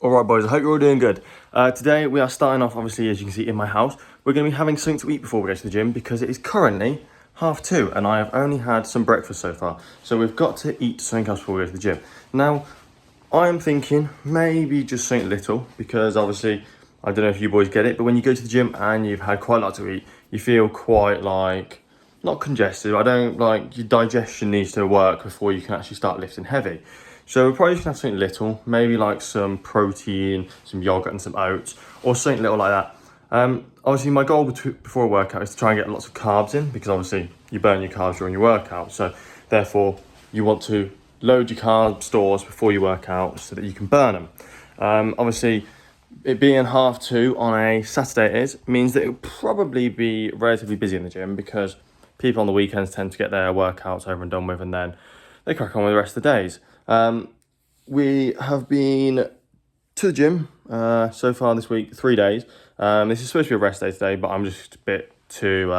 All right, boys, I hope you're all doing good. Today we are starting off, obviously, as you can see, in my house. We're going to be having something to eat before we go to the gym because it is currently 2:30 and I have only had some breakfast so far. So we've got to eat something else before we go to the gym. Now, I am thinking maybe just something little because obviously, I don't know if you boys get it, but when you go to the gym and you've had quite a lot to eat, you feel quite like, not congested, your digestion needs to work before you can actually start lifting heavy. So we're probably just gonna have something little, maybe like some protein, some yogurt and some oats, or something little like that. Obviously my goal before a workout is to try and get lots of carbs in because obviously you burn your carbs during your workout. So therefore you want to load your carb stores before you work out so that you can burn them. Obviously it being 2:30 on a Saturday means that it'll probably be relatively busy in the gym because people on the weekends tend to get their workouts over and done with and then they crack on with the rest of the days. We have been to the gym so far this week, 3 days. This is supposed to be a rest day today, but I'm just a bit too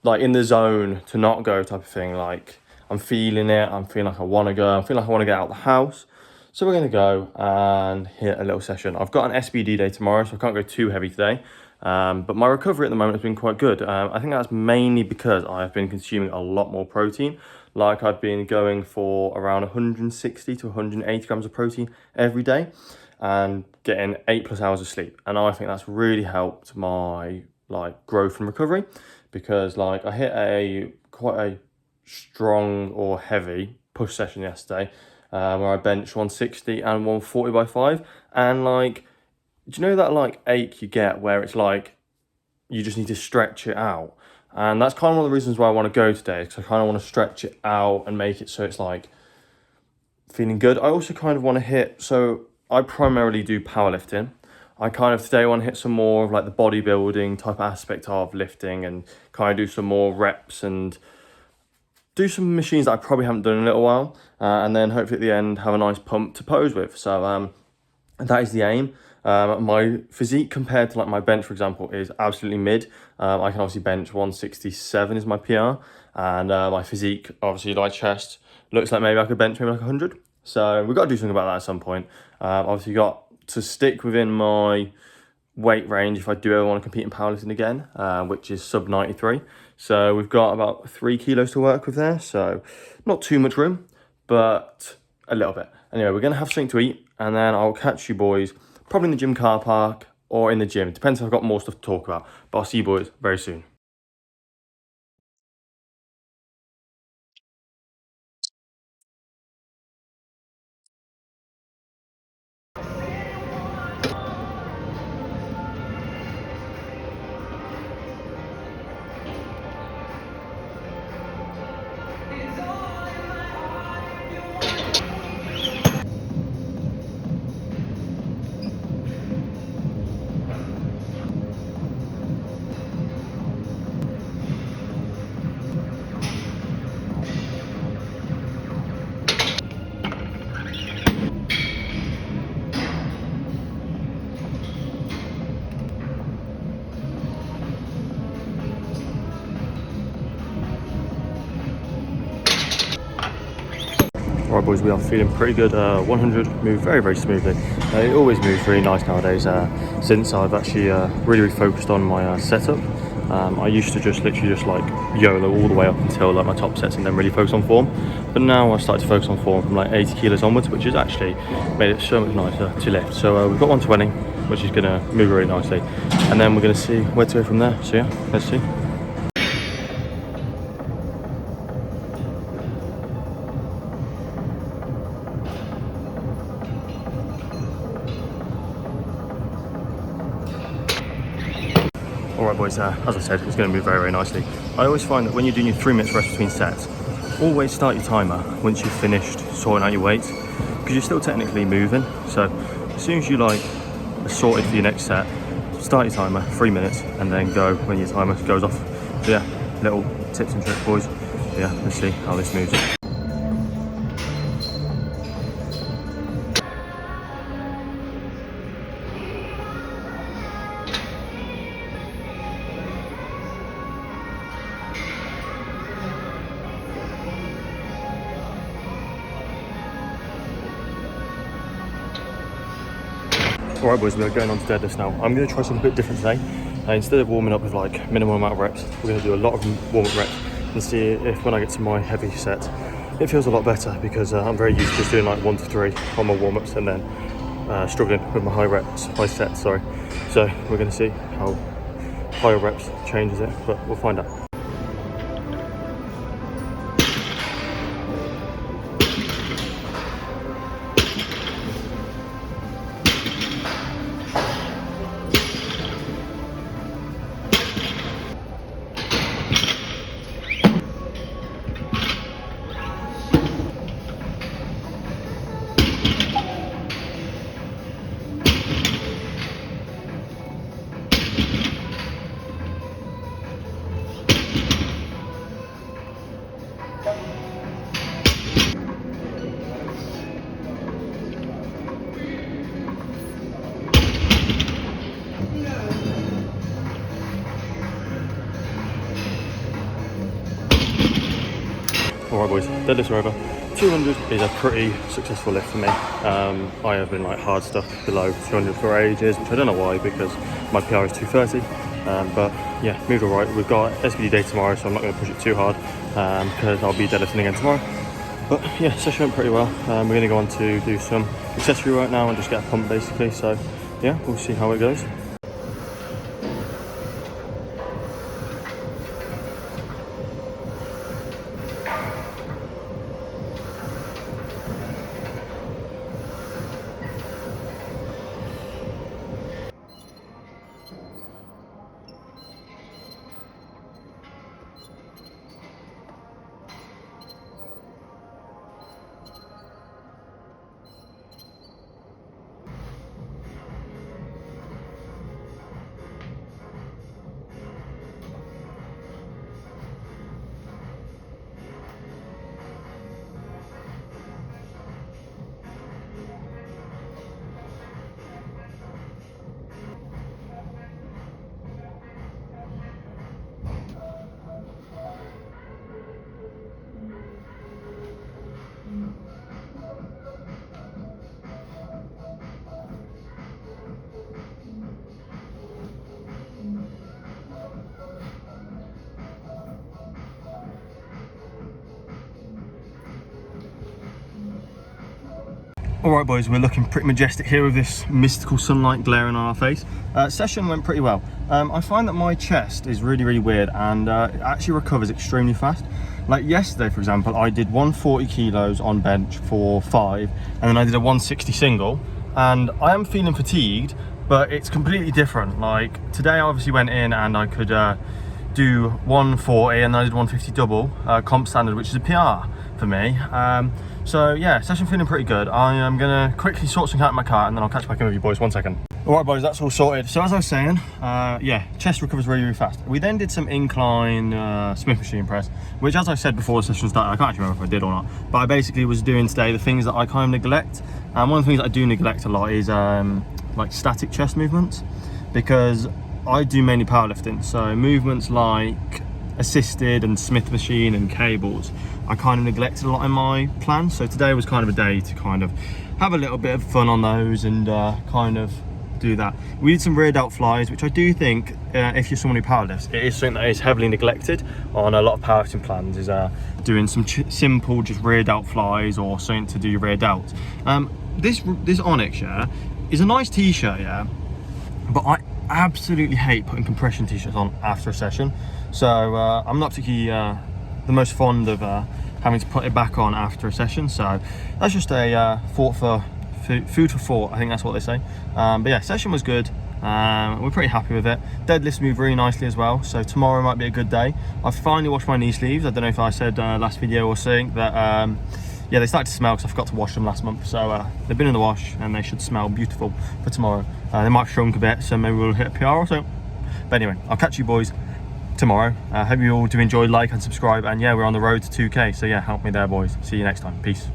in the zone to not go type of thing. Like I'm feeling it, I'm feeling like I want to go, I'm feeling like I want to get out of the house. So we're going to go and hit a little session. I've got an SBD day tomorrow, so I can't go too heavy today. But my recovery at the moment has been quite good. I think that's mainly because I've been consuming a lot more protein. Like I've been going for around 160 to 180 grams of protein every day and getting 8+ hours of sleep. And I think that's really helped my growth and recovery because I hit quite a strong or heavy push session yesterday where I benched 160 and 140 by 5. And do you know that ache you get where it's you just need to stretch it out? And that's kind of one of the reasons why I want to go today, because I kind of want to stretch it out and make it so it's feeling good. I also kind of want to hit, so I primarily do powerlifting. I kind of today want to hit some more of the bodybuilding type aspect of lifting and kind of do some more reps and do some machines that I probably haven't done in a little while. And then hopefully at the end have a nice pump to pose with. So that is the aim. My physique compared to my bench, for example, is absolutely mid. I can obviously bench 167 is my PR, and my physique, obviously chest, looks like maybe I could bench maybe 100. So we've got to do something about that at some point. Obviously got to stick within my weight range if I do ever want to compete in powerlifting again, which is sub 93. So we've got about 3 kilos to work with there. So not too much room, but a little bit. Anyway, we're going to have something to eat and then I'll catch you boys probably in the gym car park or in the gym. It depends if I've got more stuff to talk about. But I'll see you boys very soon. Alright boys, we are feeling pretty good. 100 moved very, very smoothly. It always moves really nice nowadays since I've actually really focused on my setup. I used to just literally YOLO all the way up until my top sets and then really focus on form. But now I've started to focus on form from 80 kilos onwards, which has actually made it so much nicer to lift. So we've got 120, which is going to move really nicely. And then we're going to see where to go from there. So yeah, let's see. Alright boys, as I said, it's going to move very, very nicely. I always find that when you're doing your 3 minutes rest between sets, always start your timer once you've finished sorting out your weights, because you're still technically moving. So as soon as you are sorted for your next set, start your timer, 3 minutes, and then go when your timer goes off. So yeah, little tips and tricks boys. Yeah, let's see how this moves. Alright boys, we're going on to deadlifts now. I'm going to try something a bit different today. Instead of warming up with like minimal amount of reps, we're going to do a lot of warm-up reps and see if when I get to my heavy set, it feels a lot better, because I'm very used to just doing like 1 to 3 on my warm-ups and then struggling with my high sets, sorry. So we're going to see how higher reps changes it, but we'll find out. Alright boys, deadlifts are over. 200 is a pretty successful lift for me. I have been like hard stuck below 200 for ages, which I don't know why, because my PR is 230. But yeah, moved alright. We've got SBD day tomorrow, so I'm not going to push it too hard because I'll be deadlifting again tomorrow. But yeah, session went pretty well. We're going to go on to do some accessory right now and just get a pump basically. So yeah, we'll see how it goes. Alright boys, we're looking pretty majestic here with this mystical sunlight glaring on our face. Session went pretty well. I find that my chest is really weird, and it actually recovers extremely fast. Like yesterday, for example, I did 140 kilos on bench for 5, and then I did a 160 single, and I am feeling fatigued, but it's completely different. Like today I obviously went in and I could do 140, and then I did 150 double comp standard, which is a PR for me. So yeah, session feeling pretty good. I am gonna quickly sort something out in my car and then I'll catch back in with you boys, 1 second. Alright boys, that's all sorted. So as I was saying, yeah, chest recovers really fast. We then did some incline Smith machine press, which as I said before the session started, I can't actually remember if I did or not, but I basically was doing today the things that I kind of neglect. And one of the things that I do neglect a lot is like static chest movements, because I do mainly powerlifting. So movements like assisted and Smith machine and cables, I kind of neglected a lot in my plan. So today was kind of a day to kind of have a little bit of fun on those and kind of do that. We did some rear delt flies, which I do think if you're someone who powerlifts, it is something that is heavily neglected on a lot of powerlifting plans, is doing some simple just rear delt flies or something to do rear delts. This Onyx, yeah, is a nice t-shirt, yeah, but I absolutely hate putting compression t-shirts on after a session. So I'm not particularly the most fond of having to put it back on after a session. So that's just a food for thought, I think that's what they say. But yeah, session was good. We're pretty happy with it. Deadlifts moved really nicely as well, so tomorrow might be a good day. I've finally washed my knee sleeves. I don't know if I said last video or something that yeah, they started to smell because I forgot to wash them last month. So they've been in the wash and they should smell beautiful for tomorrow. They might have shrunk a bit, so maybe we'll hit a PR or so. But anyway, I'll catch you boys tomorrow. Hope you all do enjoy, like and subscribe, and yeah, we're on the road to 2K, so yeah, help me there boys. See you next time. Peace.